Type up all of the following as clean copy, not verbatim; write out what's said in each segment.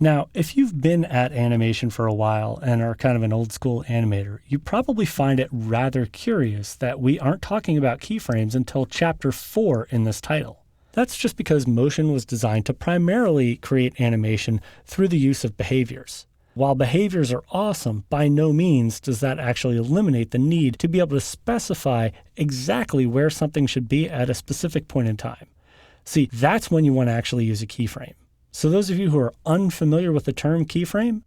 Now, if you've been at animation for a while and are kind of an old school animator, you probably find it rather curious that we aren't talking about keyframes until chapter 4 in this title. That's just because motion was designed to primarily create animation through the use of behaviors. While behaviors are awesome, by no means does that actually eliminate the need to be able to specify exactly where something should be at a specific point in time. See, that's when you want to actually use a keyframe. So those of you who are unfamiliar with the term keyframe,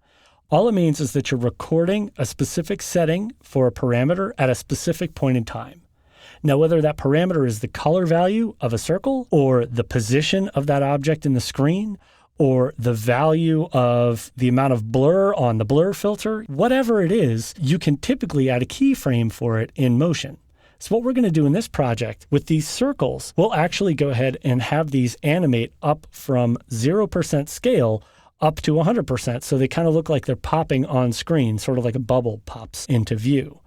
all it means is that you're recording a specific setting for a parameter at a specific point in time. Now, whether that parameter is the color value of a circle, or the position of that object in the screen, or the value of the amount of blur on the blur filter, whatever it is, you can typically add a keyframe for it in motion. So what we're going to do in this project with these circles, we'll actually go ahead and have these animate up from 0% scale up to 100%. So they kind of look like they're popping on screen, sort of like a bubble pops into view.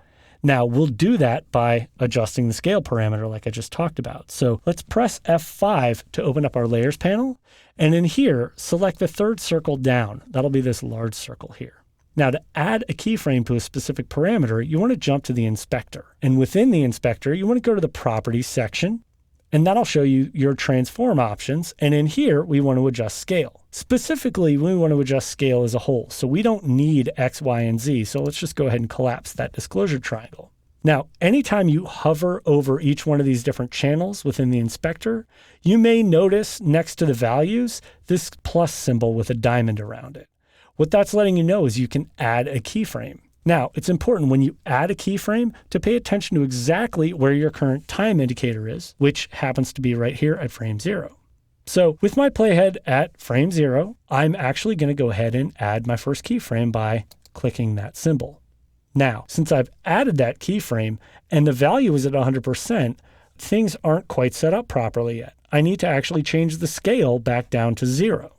Now we'll do that by adjusting the scale parameter like I just talked about. So let's press F5 to open up our layers panel. And in here, select the third circle down. That'll be this large circle here. Now, to add a keyframe to a specific parameter, you want to jump to the inspector. And within the inspector, you want to go to the properties section, and that'll show you your transform options. And in here, we want to adjust scale. Specifically, we want to adjust scale as a whole. So we don't need X, Y, and Z. So let's just go ahead and collapse that disclosure triangle. Now, anytime you hover over each one of these different channels within the inspector, you may notice next to the values, this plus symbol with a diamond around it. What that's letting you know is you can add a keyframe. Now, it's important when you add a keyframe to pay attention to exactly where your current time indicator is, which happens to be right here at frame 0. So with my playhead at frame 0, I'm actually going to go ahead and add my first keyframe by clicking that symbol. Now, since I've added that keyframe and the value is at 100%, things aren't quite set up properly yet. I need to actually change the scale back down to 0.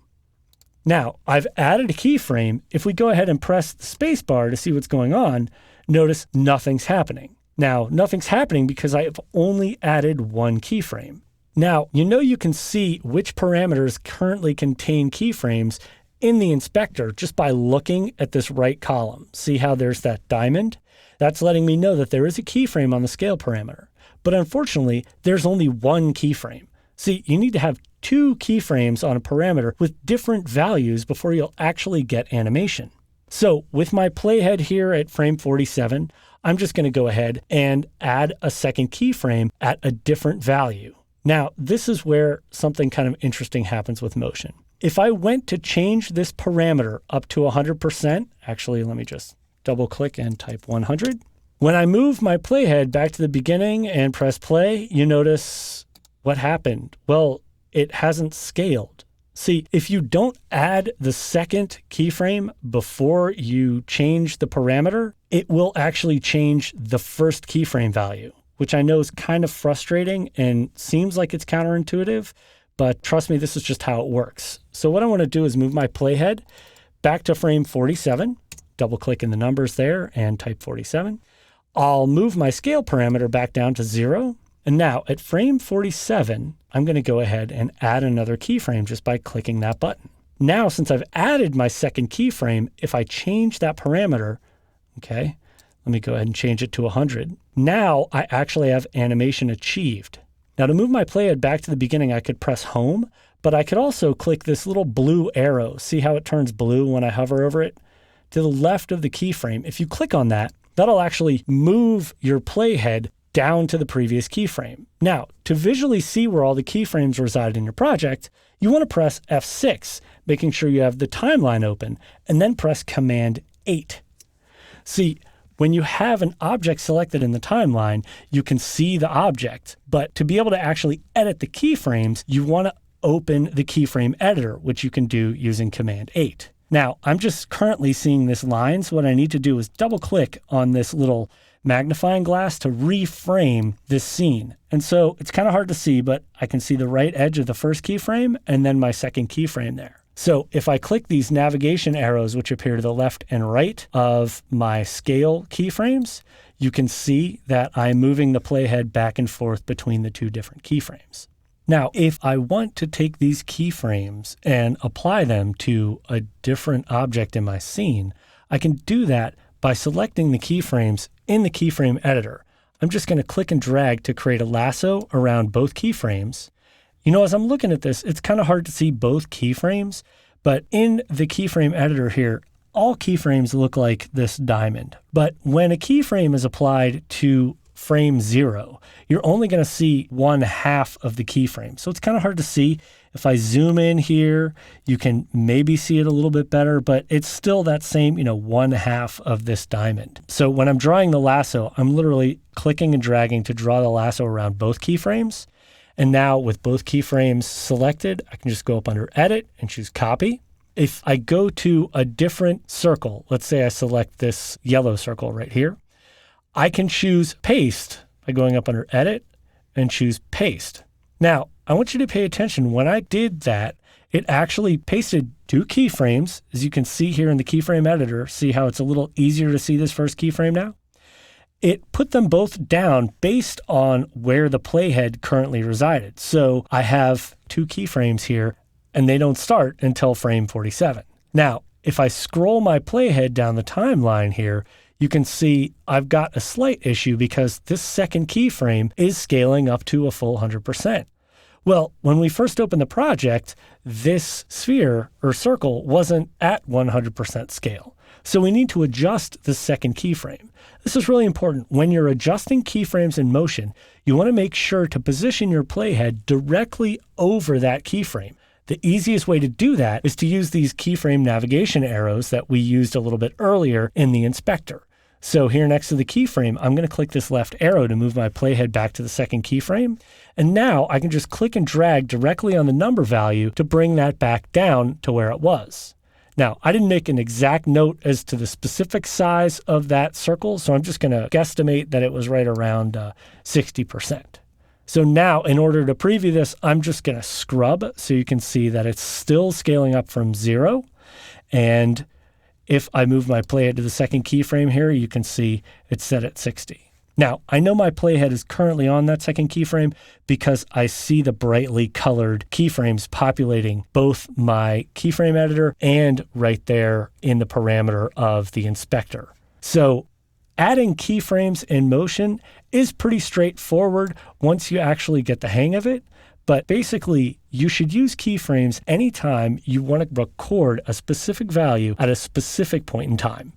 Now, I've added a keyframe. If we go ahead and press the space bar to see what's going on, notice nothing's happening. Now, nothing's happening because I have only added one keyframe. Now, you can see which parameters currently contain keyframes in the inspector just by looking at this right column. See how there's that diamond? That's letting me know that there is a keyframe on the scale parameter. But unfortunately, there's only one keyframe. See, you need to have 2 keyframes on a parameter with different values before you'll actually get animation. So with my playhead here at frame 47, I'm just going to go ahead and add a second keyframe at a different value. Now, this is where something kind of interesting happens with motion. If I went to change this parameter up to 100%, actually, let me just double click and type 100. When I move my playhead back to the beginning and press play, you notice what happened. Well, it hasn't scaled. See, if you don't add the second keyframe before you change the parameter, it will actually change the first keyframe value, which I know is kind of frustrating and seems like it's counterintuitive, but trust me, this is just how it works. So what I want to do is move my playhead back to frame 47, double click in the numbers there and type 47. I'll move my scale parameter back down to 0. And now at frame 47, I'm going to go ahead and add another keyframe just by clicking that button. Now, since I've added my second keyframe, if I change that parameter, okay, let me go ahead and change it to 100. Now I actually have animation achieved. Now to move my playhead back to the beginning, I could press home, but I could also click this little blue arrow. See how it turns blue when I hover over it? To the left of the keyframe. If you click on that, that'll actually move your playhead down to the previous keyframe. Now, to visually see where all the keyframes reside in your project, you want to press F6, making sure you have the timeline open, and then press Command 8. See, when you have an object selected in the timeline, you can see the object, but to be able to actually edit the keyframes, you want to open the keyframe editor, which you can do using Command 8. Now, I'm just currently seeing this line, so what I need to do is double click on this little magnifying glass to reframe this scene. And so it's kind of hard to see, but I can see the right edge of the first keyframe and then my second keyframe there. So if I click these navigation arrows, which appear to the left and right of my scale keyframes, you can see that I'm moving the playhead back and forth between the 2 different keyframes. Now, if I want to take these keyframes and apply them to a different object in my scene, I can do that by selecting the keyframes in the keyframe editor. I'm just going to click and drag to create a lasso around both keyframes. You know, as I'm looking at this, it's kind of hard to see both keyframes, but in the keyframe editor here, all keyframes look like this diamond. But when a keyframe is applied to frame 0, you're only going to see 1/2 of the keyframe. So it's kind of hard to see. If I zoom in here, you can maybe see it a little bit better, but it's still that same, 1/2 of this diamond. So when I'm drawing the lasso, I'm literally clicking and dragging to draw the lasso around both keyframes. And now with both keyframes selected, I can just go up under Edit and choose Copy. If I go to a different circle, let's say I select this yellow circle right here, I can choose Paste by going up under Edit and choose Paste. Now, I want you to pay attention. When I did that, it actually pasted 2 keyframes. As you can see here in the keyframe editor, see how it's a little easier to see this first keyframe now? It put them both down based on where the playhead currently resided. So I have 2 keyframes here, and they don't start until frame 47. Now, if I scroll my playhead down the timeline here, you can see I've got a slight issue because this second keyframe is scaling up to a full 100%. Well, when we first opened the project, this sphere or circle wasn't at 100% scale. So we need to adjust the second keyframe. This is really important. When you're adjusting keyframes in motion, you want to make sure to position your playhead directly over that keyframe. The easiest way to do that is to use these keyframe navigation arrows that we used a little bit earlier in the inspector. So here next to the keyframe, I'm going to click this left arrow to move my playhead back to the second keyframe. And now I can just click and drag directly on the number value to bring that back down to where it was. Now, I didn't make an exact note as to the specific size of that circle, so I'm just going to guesstimate that it was right around 60%. So now, in order to preview this, I'm just going to scrub so you can see that it's still scaling up from 0. And if I move my playhead to the second keyframe here, you can see it's set at 60. Now, I know my playhead is currently on that second keyframe because I see the brightly colored keyframes populating both my keyframe editor and right there in the parameter of the inspector. So adding keyframes in motion is pretty straightforward once you actually get the hang of it. But basically, you should use keyframes anytime you want to record a specific value at a specific point in time.